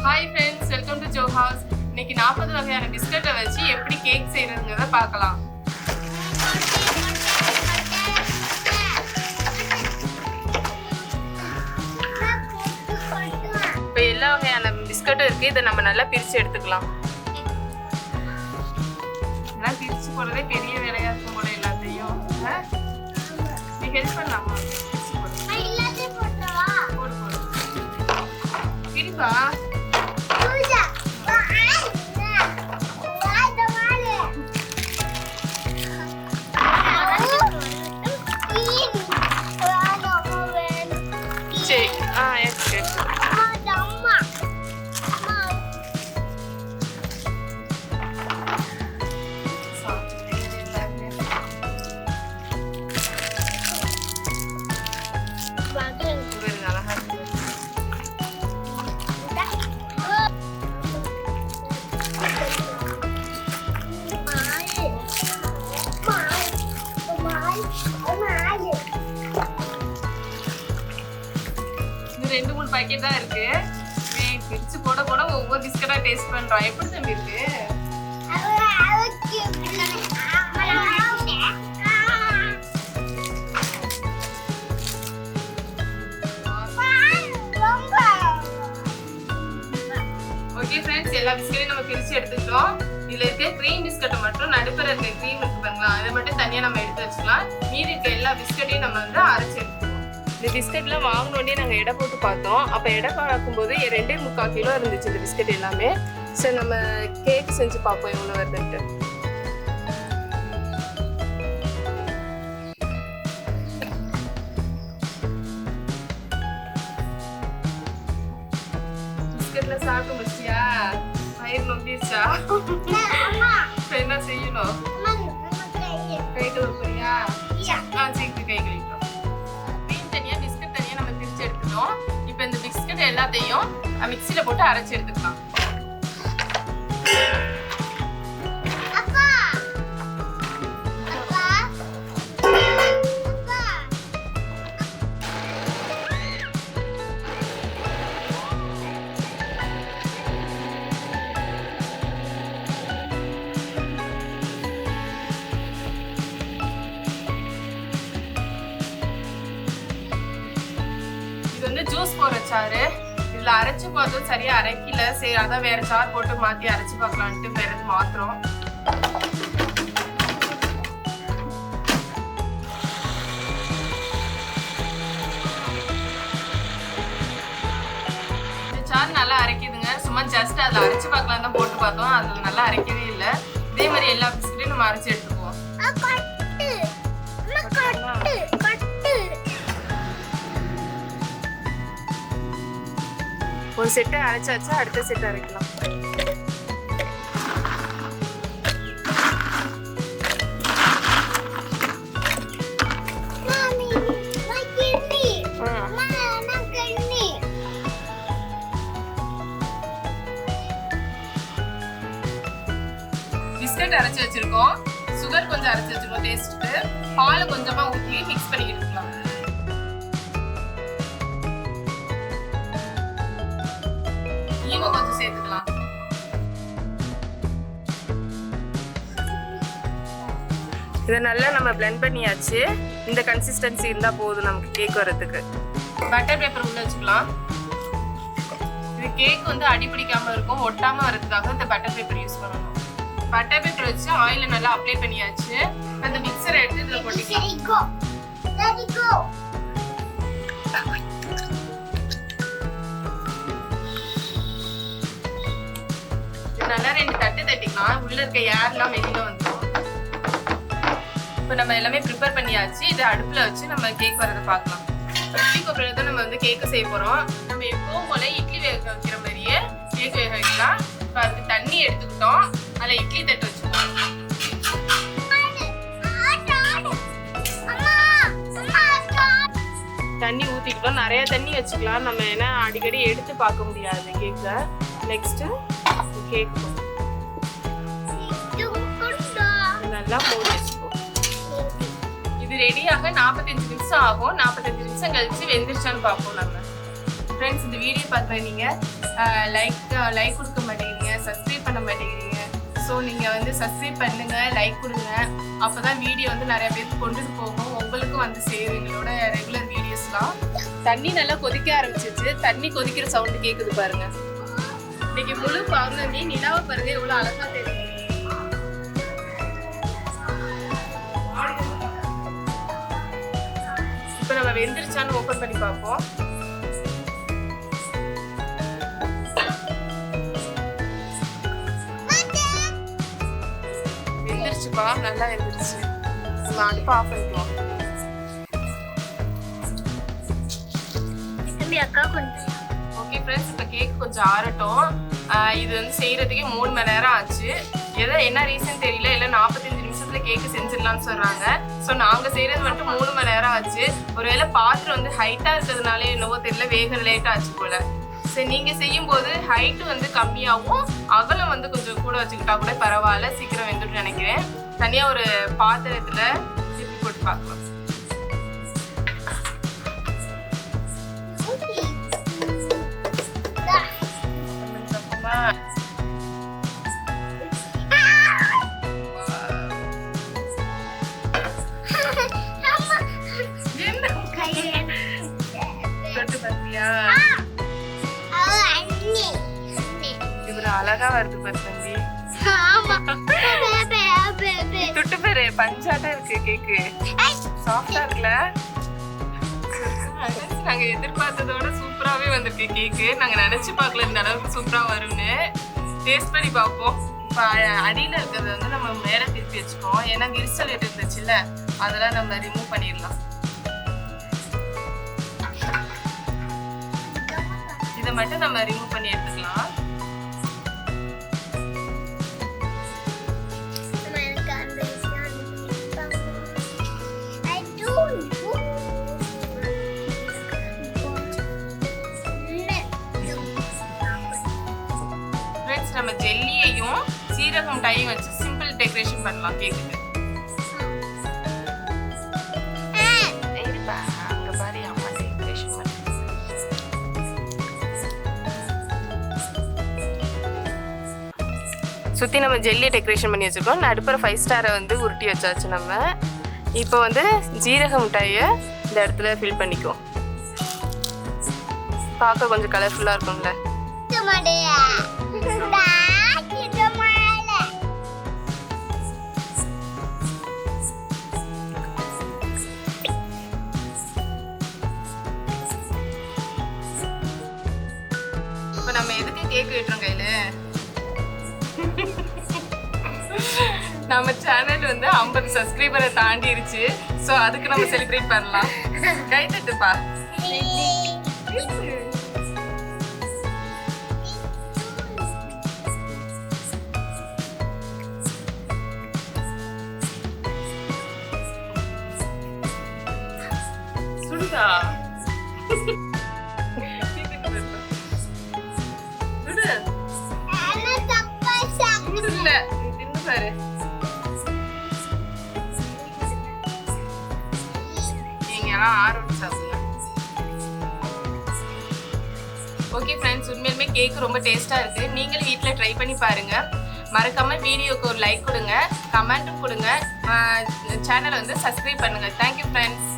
Hi friends, welcome to Joe house. இன்னைக்கு 40 வகையான பிஸ்கட்டை வச்சு எப்படி கேக் செய்யறதுங்கிறத பார்க்கலாம். இப்போ எல்லா வகையான பிஸ்கட்டும் இருக்கு. இதை நம்ம நல்லா பிரிச்சு எடுத்துக்கலாம். இதெல்லாம் பிரிச்சு போடுறதே பெரிய வேலையா இருக்கும் போல எல்லாத்தையும். நீ ஹெல்ப் பண்ணலாமா? பிரிப்பா ரெண்டு மூணு பாக்கெட் தான் இருக்கு. பிரிச்சு போட போட ஒவ்வொரு பிஸ்கட்டா டேஸ்ட் பண்றோம். எப்படி தம்பி இருக்கு? ஓகே ஃப்ரெண்ட்ஸ், எல்லா பிஸ்கட்டையும் நம்ம பிரிச்சு எடுத்துக்கிட்டோம். இதுல இருக்க க்ரீம் பிஸ்கட்டை மட்டும் நடுப்புற இருக்க க்ரீம் இருக்கு பாருங்களா, அதை மட்டும் தனியா நம்ம எடுத்து வச்சுக்கலாம். மீதி இருக்க எல்லா பிஸ்கட்டையும் நம்ம வந்து அரைச்சு எடுத்துக்கலாம். இந்த பிஸ்கட்லாம் வாங்கினோடனே நாங்கள் எடை போட்டு பார்த்தோம். அப்போ எடை பார்க்கும்போது 2.25 கிலோ இருந்துச்சு இந்த பிஸ்கட் எல்லாமே. சரி, நம்ம கேக் செஞ்சு பார்ப்போம் எவ்வளோ வருதுன்ட்டு. பிஸ்கட்ல சாப்பிட்டு முடிச்சியா? வயிறு நொம்பிடுச்சா? என்ன செய்யணும்? கை கழுவுறியா? சீக்கிரம் கை கழுவிட்டோம். இப்போ இந்த பிஸ்கட் எல்லாத்தையும் மிக்ஸில போட்டு அரைச்சு எடுத்துக்கலாம். ஜூஸ் போடுற சாறு. இதுல அரைச்சு பார்த்தோம், சரியா அரைக்கல. சரி, அதான் வேற சாறு போட்டு மாத்தி அரைச்சு பார்க்கலான்ட்டு வேற எது மாத்திரம். இந்த சாறு நல்லா அரைக்குதுங்க. சும்மா ஜஸ்ட் அதுல அரைச்சு பார்க்கலாம் தான் போட்டு பார்த்தோம். அதுல நல்லா அரைக்கவே இல்லை. இதே மாதிரி எல்லா பிஸ்கட்டையும் நம்ம அரைச்சு எடுத்துக்குவோம். ஒரு செட்டை அரைச்சாச்சா, அடுத்த செட் அரைக்கலாம். பிஸ்கட் அரைச்சு வச்சிருக்கோம். சுகர் கொஞ்சம் அரைச்சு வச்சிருக்கோம் டேஸ்ட்டுக்கு. பால் கொஞ்சமா ஊற்றி மிக்ஸ் பண்ணி எடுத்துக்கலாம். கொஞ்சம் சேர்த்துக்கலாம். இதை நல்லா நம்ம பிளெண்ட் பண்ணியாச்சு. இந்த கன்சிஸ்டன்சி இருந்தா போதும் நமக்கு கேக் வரதுக்கு. பட்டர் பேப்பர் உள்ள வச்சுக்கலாம். இது கேக் வந்து அடி பிடிக்காம இருக்கும், ஒட்டாம வரதுக்காக இந்த பட்டர் பேப்பர் யூஸ் பண்ணணும். பட்டர் பேப்பர் வச்சு ஆயில நல்லா அப்ளை பண்ணியாச்சு. அந்த மிக்சரை எடுத்து இதுல போட்டுக்கலாம். நல்லா 2 தட்டு தட்டிக்கலாம். உள்ள இருக்க ஏர்லாம் வெளியில வந்துடும். இப்போ நம்ம எல்லாமே ப்ரிப்பேர் பண்ணியாச்சு. இதை அடுப்புல வச்சு நம்ம கேக் வரதை பார்க்கலாம். இட்லி கொப்பரையில தான் நம்ம வந்து கேக்கு செய்ய போறோம். நம்ம எப்பவும் போல இட்லி வேக வைக்கிற மாதிரியே கேக் வேக வைக்கலாம். இப்போ அதுக்கு தண்ணி எடுத்துக்கிட்டோம். அதில் இட்லி தட்டு வச்சுக்கலாம். தண்ணி ஊற்றிக்கிட்டோம். நிறைய தண்ணி வச்சுக்கலாம். நம்ம ஏன்னா அடிக்கடி எடுத்து பார்க்க முடியாது கேக்கை. நெக்ஸ்ட்டு கேக் நல்லா போட்டு வச்சுப்போம். இது ரெடியாக 45 நிமிஷம் ஆகும். 45 நிமிஷம் கழிச்சு வெந்துருச்சான்னு பார்ப்போம் நம்ம. ஃப்ரெண்ட்ஸ் இந்த வீடியோ பார்க்குற நீங்கள் லைக் கொடுக்க மாட்டேங்கிறீங்க, சப்ஸ்கிரைப் பண்ண மாட்டேங்கிறீங்க. ஸோ நீங்கள் வந்து சப்ஸ்கிரைப் பண்ணுங்கள், லைக் கொடுங்க. அப்போ தான் வீடியோ வந்து நிறைய பேருக்கு கொண்டுட்டு போகும், உங்களுக்கும் வந்து சேரும் எங்களோட ரெகுலர் வீடியோஸ்லாம். தண்ணி நல்லா கொதிக்க ஆரம்பிச்சிச்சு. தண்ணி கொதிக்கிற சவுண்டு கேட்குது பாருங்க. இன்னைக்கு முழு பௌர்ணமி, நிலாவை பாருங்க எவ்வளோ அழகா தெரியும். இப்போ நம்ம வெந்திருச்சான்னு ஓப்பன் பண்ணி பார்ப்போம். வெந்திருச்சுப்பா, நல்லா வெந்திருச்சு. நம்ம அடுப்பு ஆஃப் பண்ணிக்குவோம். ஓகே ஃப்ரெண்ட்ஸ், இப்போ கேக் கொஞ்சம் ஆறட்டும். இது வந்து செய்யறதுக்கே 3 மணி நேரம் ஆச்சு. என்ன ரீசன் தெரியல, இல்லை 45 நிமிஷத்துல கேக்கு செஞ்சிடலாம்னு சொல்றாங்க. ஸோ நாங்கள் செய்யறது வந்துட்டு 3 மணி நேரம் ஆச்சு. ஒருவேளை பாத்திரம் வந்து ஹைட்டா இருக்கிறதுனால என்னவோ தெரியல, வேக லேட் ஆச்சு போல. சரி, நீங்க செய்யும் போது ஹைட்டு வந்து கம்மியாகவும் அகலம் வந்து கொஞ்சம் கூட வச்சுக்கிட்டா கூட பரவாயில்ல, சீக்கிரம் வெந்துட்டு நினைக்கிறேன். தனியா ஒரு பாத்திரத்துல திருப்பி போட்டு பார்க்கலாம். அழகா வருது பாரு தம்பி. துட்டு பேரு பஞ்சாட்டா இருக்கு கேக்கு. சாஃப்டா இருக்குல்ல? நாங்க எதிர்பார்த்ததோட சூப்பராவே வந்திருக்கு கேக்கு. நாங்க நினைச்சு பார்க்கல இந்த அளவுக்கு சூப்பரா வரும்னு. டேஸ்ட் பண்ணி பார்ப்போம். இப்போ அடியில இருக்கிறது வந்து நம்ம மேல திருப்பி வச்சுக்கோம். ஏன்னா விரிசல் இருந்துச்சுல்ல, அதெல்லாம் நம்ம ரிமூவ் பண்ணிடலாம். இதை மட்டும் நம்ம ரிமூவ் பண்ணி எடுத்துக்கலாம். நம்ம ஜெல்லியையும் சீரகம் டையும் வச்சு சிம்பிள் டெக்கரேஷன் பண்ணலாம் கேக்குக்கு. அங்க பாரு அம்மா டெக்கரேஷன் பண்ண. சுத்தி நம்ம ஜெல்லியை டெக்கரேஷன் பண்ணி வச்சிருக்கோம். நடுப்புற 5 ஸ்டாரை வந்து உருட்டி வச்சாச்சு. நம்ம இப்போ வந்து ஜீரக மிட்டாயை இந்த இடத்துல ஃபில் பண்ணிக்குவோம். பார்க்க கொஞ்சம் கலர்ஃபுல்லா இருக்கும்ல. இப்ப நம்ம எதுக்கு கேக் வெட்டுறோம் கையில? நம்ம சேனல் வந்து 50 சப்ஸ்கிரைபரை தாண்டிருச்சு. ஸோ அதுக்கு நம்ம செலிப்ரேட் பண்ணலாம். கை தட்டுப்பா. சுடுதா? பாரு. நீங்க ஆரோக்கியம் சாப்பிடுங்க. ஓகே ஃப்ரெண்ட்ஸ், உண்மையிலுமே கேக் ரொம்ப டேஸ்டா இருக்கு. நீங்களும் வீட்ல ட்ரை பண்ணி பாருங்க. மறக்காம வீடியோக்கு ஒரு லைக் கொடுங்க, கமெண்ட்டும் கொடுங்க, சேனலை வந்து சப்ஸ்கிரைப் பண்ணுங்க. Thank you friends.